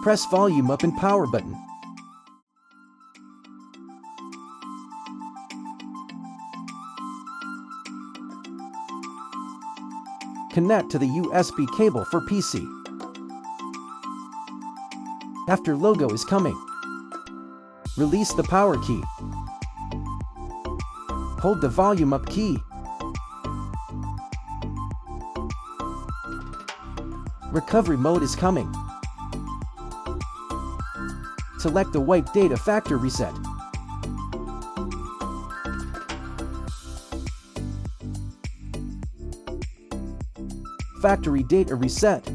Press volume up and power button. Connect to the USB cable for PC. After logo is coming, release the power key. Hold the volume up key. Recovery mode is coming. Select the wipe data factor reset. Factory data reset.